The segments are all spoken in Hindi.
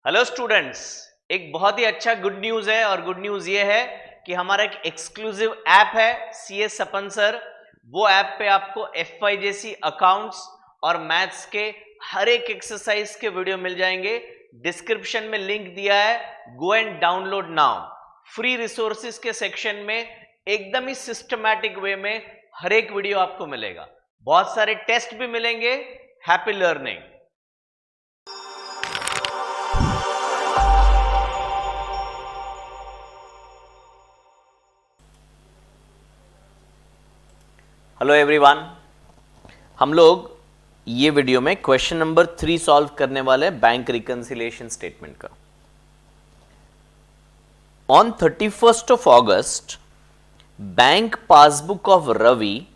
हेलो स्टूडेंट्स, एक बहुत ही अच्छा गुड न्यूज है और गुड न्यूज ये है कि हमारा एक एक्सक्लूसिव ऐप है CS सपन सर। वो ऐप पे आपको FYJC अकाउंट्स और मैथ्स के हर एक एक्सरसाइज के वीडियो मिल जाएंगे। डिस्क्रिप्शन में लिंक दिया है, go and download now. Free resources के सेक्शन में एकदम ही सिस्टमैटिक वे में हर एक वीडियो आपको मिलेगा। बहुत सारे टेस्ट भी मिलेंगे। Happy learning. हेलो एवरीवन, हम लोग ये वीडियो में क्वेश्चन नंबर 3 सॉल्व करने वाले हैं बैंक रिकंसिलिएशन स्टेटमेंट का। On 31st of August, bank passbook of Ravi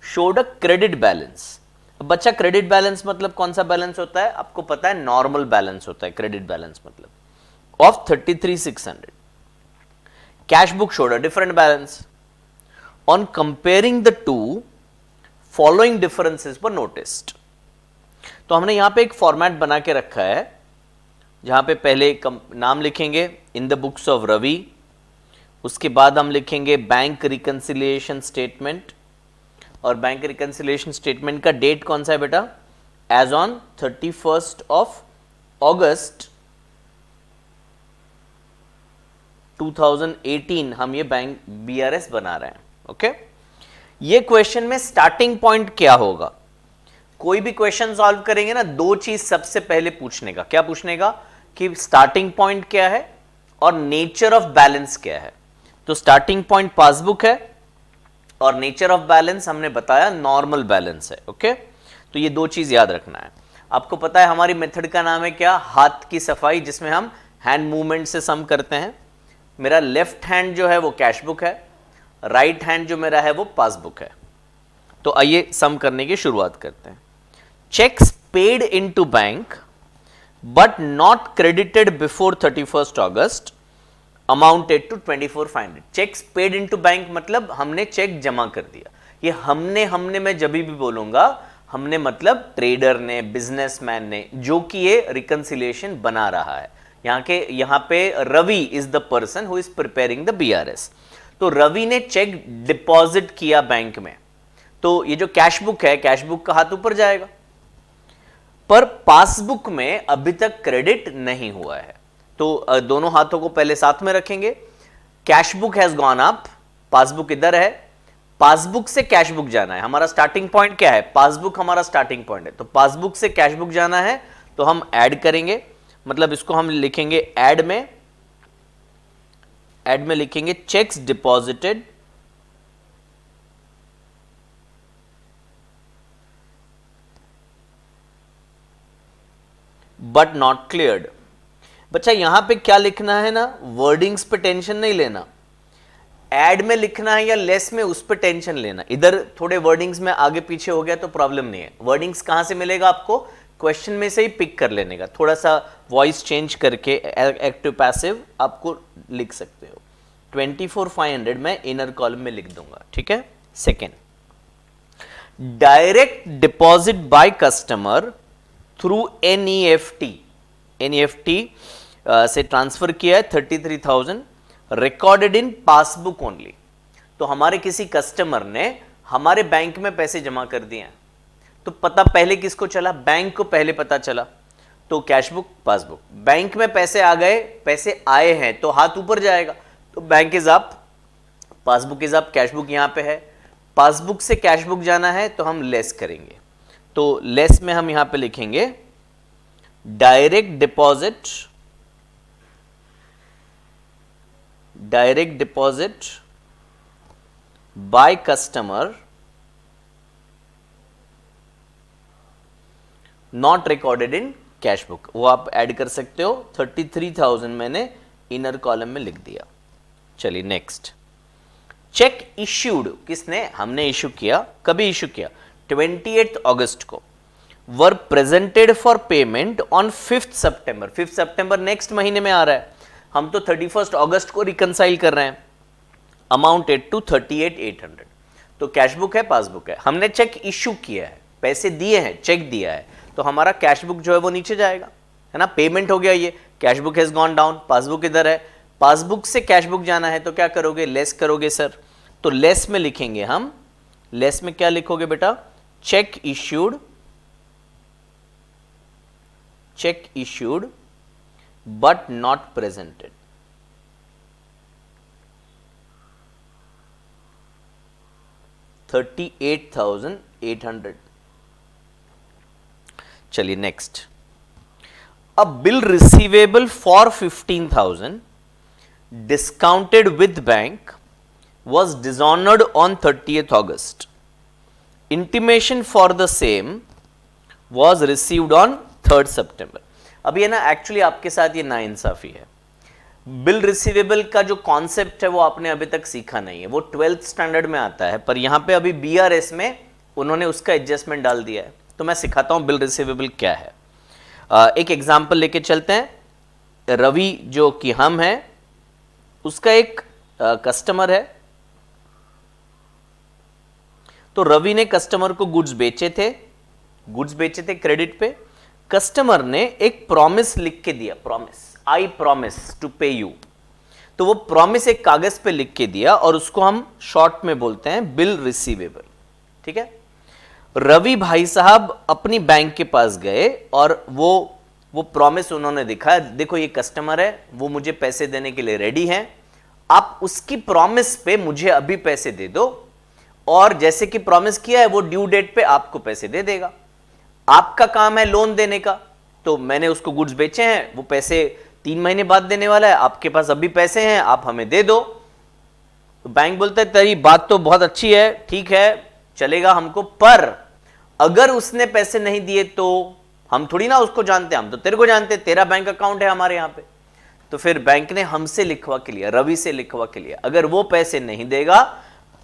showed a credit balance. अब बच्चा, क्रेडिट बैलेंस मतलब कौन सा बैलेंस होता है? आपको पता है, नॉर्मल बैलेंस होता है क्रेडिट बैलेंस मतलब of 33,600। Cash book showed a different balance. On comparing the two, following differences were noticed। तो हमने यहां पे एक फॉर्मेट बना के रखा है जहां पे पहले नाम लिखेंगे in the books of Ravi, उसके बाद हम लिखेंगे बैंक रिकंसिलिएशन स्टेटमेंट। और बैंक रिकंसिलिएशन स्टेटमेंट का डेट कौन सा है बेटा? As on 31st of August 2018 हम ये बैंक BRS बना रहे हैं। ओके, ये क्वेश्चन में स्टार्टिंग पॉइंट क्या होगा? कोई भी क्वेश्चन सॉल्व करेंगे ना, दो चीज सबसे पहले पूछने का। क्या पूछने का? कि स्टार्टिंग पॉइंट क्या है और नेचर ऑफ बैलेंस क्या है। तो स्टार्टिंग पॉइंट पासबुक है और नेचर ऑफ बैलेंस हमने बताया नॉर्मल बैलेंस है। ओके, तो ये दो चीज याद रखना है। आपको पता है हमारी मेथड का नाम है क्या? हाथ की सफाई, जिसमें हम हैंड मूवमेंट से सम करते हैं। मेरा लेफ्ट हैंड जो है वो कैश बुक है, राइट हैंड जो मेरा है वो पासबुक है। तो आइए सम करने की शुरुआत करते हैं। Cheques paid into bank but not credited before 31st August amounted to 24,500। Cheques paid into bank मतलब हमने चेक जमा कर दिया। ये हमने मैं जब भी बोलूंगा हमने मतलब ट्रेडर ने, बिजनेसमैन ने, जो कि ये रिकंसिलिएशन बना रहा है। यहां पे Ravi is the person who is preparing the BRS। तो रवि ने चेक डिपॉजिट किया बैंक में, तो ये जो कैश बुक है, कैश बुक का हाथ ऊपर जाएगा। पर पासबुक में अभी तक क्रेडिट नहीं हुआ है, तो दोनों हाथों को पहले साथ में रखेंगे। Cash book has gone up, passbook इधर है, पासबुक से कैश बुक जाना है। हमारा स्टार्टिंग पॉइंट क्या है? पासबुक हमारा स्टार्टिंग पॉइंट है, तो पासबुक से कैश बुक जाना है, तो हम ऐड करेंगे। मतलब इसको हम लिखेंगे ऐड में लिखेंगे checks deposited but not cleared. बच्चा यहां पे क्या लिखना है ना, वर्डिंग्स पे टेंशन नहीं लेना। ऐड में लिखना है या लेस में, उस पे टेंशन लेना। इधर थोड़े वर्डिंग्स में आगे पीछे हो गया तो प्रॉब्लम नहीं है। वर्डिंग्स कहां से मिलेगा आपको? क्वेश्चन में से ही पिक कर लेने का। थोड़ा सा वॉइस चेंज करके एक्टिव पैसिव आपको लिख सकते हो। 24,500 मैं इनर कॉलम में लिख दूंगा, ठीक है। Second, direct deposit by customer through NEFT से ट्रांसफर किया है 33,000, रिकॉर्डेड इन पासबुक ओनली। तो हमारे किसी कस्टमर ने हमारे बैंक में पैसे जमा कर दिए हैं, तो पता पहले किसको चला? बैंक को पहले पता चला। तो कैश बुक, पासबुक, बैंक में पैसे आ गए, पैसे आए हैं तो हाथ ऊपर जाएगा, तो bank is up, passbook is up, cash book यहां पे है। पासबुक से कैश बुक जाना है तो हम लेस करेंगे, तो लेस में हम यहां पे लिखेंगे direct deposit by customer not recorded in cash book. वो आप ऐड कर सकते हो। 33,000 मैंने इनर कॉलम में लिख दिया। चलिए नेक्स्ट, चेक इश्यूड, किसने? हमने इशू किया। कभी इशू किया? 28 अगस्त को। वर presented for payment on 5th September। 5th September next महीने में आ रहा है, हम तो 31st अगस्त को रिकंसाइल कर रहे हैं। Amounted to 38,800। तो कैश बुक है, पासबुक है, हमने चेक इश्यू किया है, पैसे दिए हैं, चेक दिया है, तो हमारा कैश बुक जो है वो नीचे जाएगा। है ना, पेमेंट हो गया ये, cash book has gone down, passbook इधर है, पासबुक से कैश बुक जाना है तो क्या करोगे, लेस करोगे सर, तो लेस में लिखेंगे हम, लेस में क्या लिखोगे बेटा, check issued but not presented, $38,800। चलिए next, a bill receivable for 15,000 discounted with bank was dishonored on 30th August. Intimation for the same was received on 3rd September. अब ये ना एक्चुअली आपके साथ ये नाइंसाफी है, बिल रिसीवेबल का जो कॉन्सेप्ट है वो आपने अभी तक सीखा नहीं है, वो 12th स्टैंडर्ड में आता है, पर यहां पे अभी BRS में उन्होंने उसका एडजस्टमेंट डाल दिया है, तो मैं सिखाता हूं बिल रिसीवेबल क्या है। एक एग्जांपल लेके चलते हैं, रवि जो कि हम है, उसका एक कस्टमर है, तो रवि ने कस्टमर को गुड्स बेचे थे क्रेडिट पे, कस्टमर ने एक प्रॉमिस लिख के दिया, प्रॉमिस, आई प्रॉमिस टू पे यू, तो वो प्रॉमिस एक कागज पे लिख के दिया और उसको हम शॉर्ट में बोलते हैं बिल रिसीवेबल, ठीक है। रवि भाई साहब अपनी बैंक के पास गए और वो प्रॉमिस उन्होंने दिखाया, देखो ये कस्टमर है, वो मुझे पैसे देने के लिए रेडी हैं, आप उसकी प्रॉमिस पे मुझे अभी पैसे दे दो, और जैसे कि प्रॉमिस किया है वो ड्यू डेट पे आपको पैसे दे देगा, आपका काम है लोन देने का, तो मैंने उसको गुड्स बेचे हैं, वो पैसे 3 महीने बाद देने वाला है, आपके पास अभी पैसे हैं, आप हमें दे दो। तो बैंक बोलता है तेरी बात तो बहुत अच्छी है, ठीक है चलेगा हमको, पर अगर उसने पैसे नहीं दिए तो हम थोड़ी ना उसको जानते, हम तो तेरे को जानते, तेरा बैंक अकाउंट है हमारे यहां पे, तो फिर बैंक ने हमसे लिखवा के लिया, रवि से लिखवा के लिया, अगर वो पैसे नहीं देगा,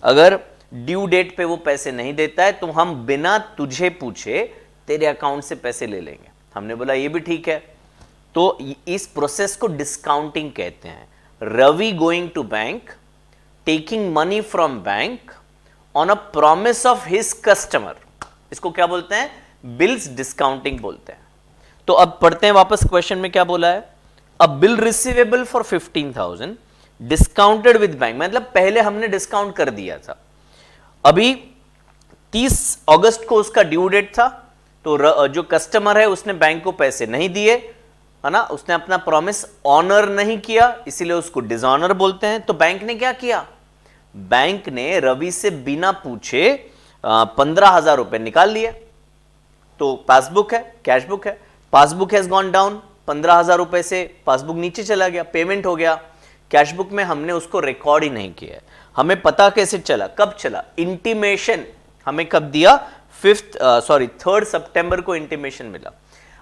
अगर ड्यू डेट पे वो पैसे नहीं देता है तो हम बिना तुझे पूछे तेरे अकाउंट से पैसे ले लेंगे। हमने बोला ये भी ठीक है, तो इस प्रोसेस को डिस्काउंटिंग कहते हैं। Ravi going to bank, taking money from bank on a promise of his customer, इसको क्या बोलते हैं, बिल्स डिस्काउंटिंग बोलते हैं। तो अब पढ़ते हैं वापस क्वेश्चन में क्या बोला है, अ bill receivable for 15,000 discounted with bank, मतलब पहले हमने डिस्काउंट कर दिया था, अभी 30 अगस्त को उसका ड्यू डेट था, तो जो कस्टमर है उसने बैंक को पैसे नहीं दिए, है ना, उसने अपना प्रॉमिस ऑनर नहीं किया, इसीलिए उसको डिसऑनर बोलते हैं। तो बैंक ने क्या किया, बैंक ने रवि से बिना पूछे 15,000 रुपए निकाल लिए, तो पासबुक है, कैश बुक है, पासबुक हैज गॉन डाउन, 15,000 रुपए से पासबुक नीचे चला गया, पेमेंट हो गया, कैश बुक में हमने उसको रिकॉर्ड ही नहीं किया। हमें पता कैसे चला, कब चला, इंटीमेशन हमें कब दिया, 3rd सितंबर को इंटीमेशन मिला।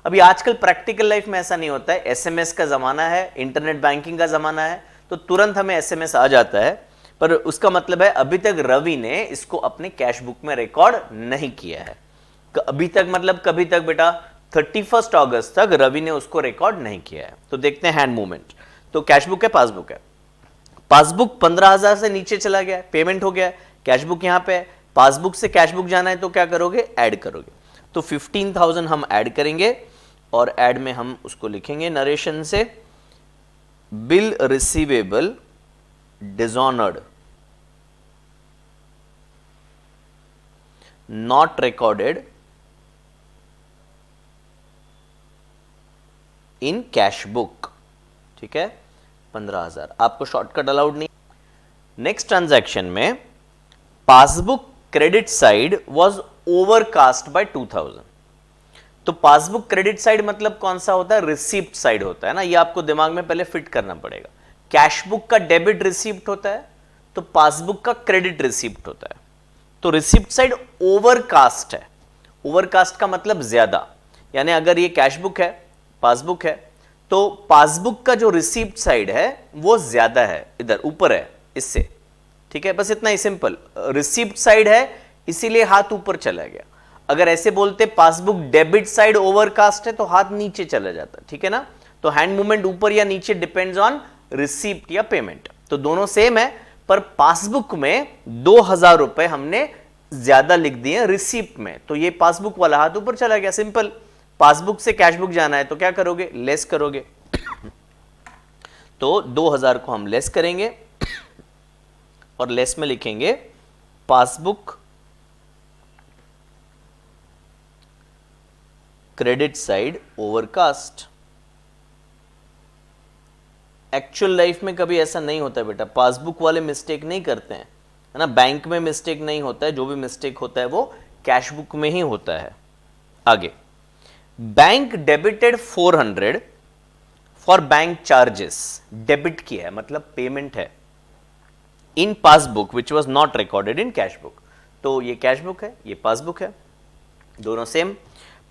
अभी आजकल प्रैक्टिकल लाइफ में ऐसा नहीं होता है, एसएमएस का जमाना है, इंटरनेट बैंकिंग का जमाना है, तो तुरंत हमें एसएमएस आ जाता है, पर उसका मतलब है अभी तक रवि ने इसको अपने कैश बुक में रिकॉर्ड नहीं किया है। अभी तक मतलब कभी तक बेटा, 31 अगस्त तक रवि ने उसको रिकॉर्ड नहीं किया है। तो देखते हैं हैंड मूवमेंट, तो कैश बुक है, पासबुक है, पासबुक 15,000 से नीचे चला गया, पेमेंट हो गया, कैश बुक यहां पे है, पासबुक से कैश बुक जाना है तो क्या करोगे, ऐड करोगे, तो 15,000 हम ऐड करेंगे और ऐड में हम उसको लिखेंगे नरेशन से, bill receivable dishonoured not recorded in cash book, ठीक है, 15,000, आपको शॉर्टकट अलाउड नहीं। नेक्स्ट ट्रांजैक्शन में passbook credit side was overcast bye 2,000, तो पासबुक क्रेडिट साइड मतलब कौन सा होता है, रिसीप्ट साइड होता है ना, ये आपको दिमाग में पहले फिट करना पड़ेगा। कैश बुक का डेबिट रिसीप्ट होता है, तो पासबुक का क्रेडिट रिसीप्ट होता है, तो रिसीप्ट साइड ओवरकास्ट है, ओवरकास्ट का मतलब ज्यादा, यानी अगर ये कैश बुक है, पासबुक है, तो पासबुक का जो रिसीप्ट साइड है वो ज्यादा है, इधर ऊपर है इससे, ठीक है, बस इतना ही सिंपल, रिसीप्ट साइड है इसीलिए हाथ ऊपर चला गया। अगर ऐसे बोलते पासबुक डेबिट साइड ओवरकास्ट है तो हाथ नीचे चला जाता, ठीक है ना, तो हैंड मूवमेंट ऊपर या नीचे डिपेंड्स ऑन रिसीप्ट या पेमेंट, तो दोनों सेम है, पर पासबुक में 2,000 रुपए हमने ज्यादा लिख दिए रिसीप्ट में, तो ये पासबुक वाला हाथ ऊपर चला गया, सिंपल, पासबुक से कैशबुक जाना है तो क्या करोगे, लेस करोगे। तो 2000 को हम लेस करेंगे और लेस में लिखेंगे passbook credit side overcast. Actual life में कभी ऐसा नहीं होता है बेटा, पासबुक वाले मिस्टेक नहीं करते हैं, है ना। बैंक में मिस्टेक नहीं होता है, जो भी मिस्टेक होता है वो कैशबुक में ही होता है। आगे, bank debited 400 for bank charges, debit किया है मतलब पेमेंट है, in passbook which was not recorded in cashbook. तो ये कैशबुक है, ये पासबुक है, दोनों सेम।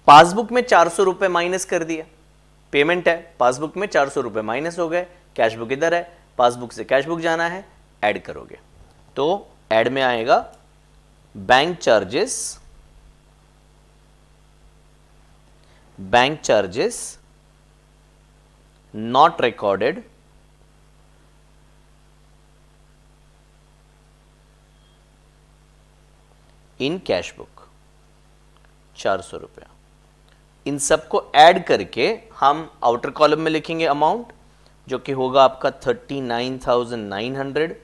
पासबुक में 400 रुपए माइनस कर दिया, पेमेंट है, पासबुक में 400 रुपए माइनस हो गए, कैशबुक इधर है, पासबुक से कैशबुक जाना है, ऐड करोगे तो ऐड में आएगा bank charges not recorded in cashbook, 400 रुपया। इन सबको ऐड करके हम आउटर कॉलम में लिखेंगे अमाउंट, जो कि होगा आपका 39,900।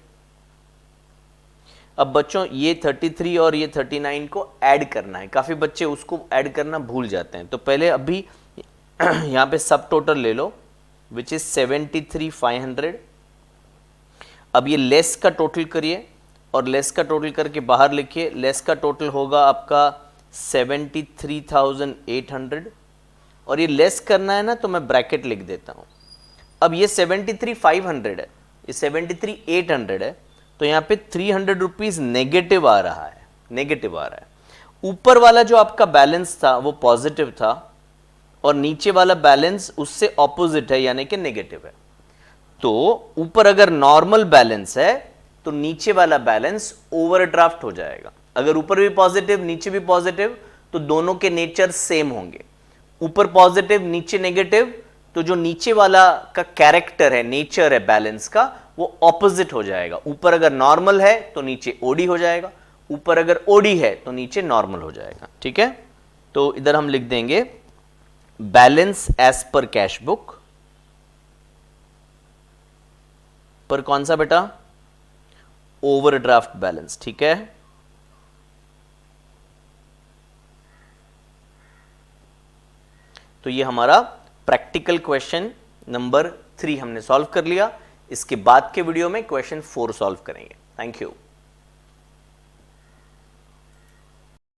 अब बच्चों ये 33 और ये 39 को ऐड करना है, काफी बच्चे उसको ऐड करना भूल जाते हैं। तो पहले अभी यहां पे सब टोटल ले लो विच इज 73,500। अब ये लेस का टोटल करिए और लेस का टोटल करके बाहर लिखिए, लेस का टोटल होगा आपका 73,800 और ये लेस करना है ना तो मैं ब्रैकेट लिख देता हूं। अब ये 73,500 है, ये 73,800 है, तो यहां पे 300 रुपीज नेगेटिव आ रहा है, नेगेटिव आ रहा है। ऊपर वाला जो आपका बैलेंस था वो पॉजिटिव था और नीचे वाला बैलेंस उससे ऑपोजिट है यानी कि नेगेटिव है। तो ऊपर अगर नॉर्मल बैलेंस है तो नीचे वाला बैलेंस ओवरड्राफ्ट हो जाएगा। अगर ऊपर भी पॉजिटिव नीचे भी पॉजिटिव तो दोनों के नेचर सेम होंगे। ऊपर पॉजिटिव नीचे नेगेटिव तो जो नीचे वाला का कैरेक्टर है, नेचर है बैलेंस का, वो ऑपोजिट हो जाएगा। ऊपर अगर नॉर्मल है तो नीचे ओडी हो जाएगा, ऊपर अगर ओडी है तो नीचे नॉर्मल हो जाएगा। ठीक है, तो इधर हम लिख देंगे balance as per cash book पर कौन सा बेटा, ओवरड्राफ्ट बैलेंस। ठीक है, तो ये हमारा प्रैक्टिकल क्वेश्चन नंबर 3 हमने सॉल्व कर लिया। इसके बाद के वीडियो में क्वेश्चन 4 सॉल्व करेंगे। Thank you.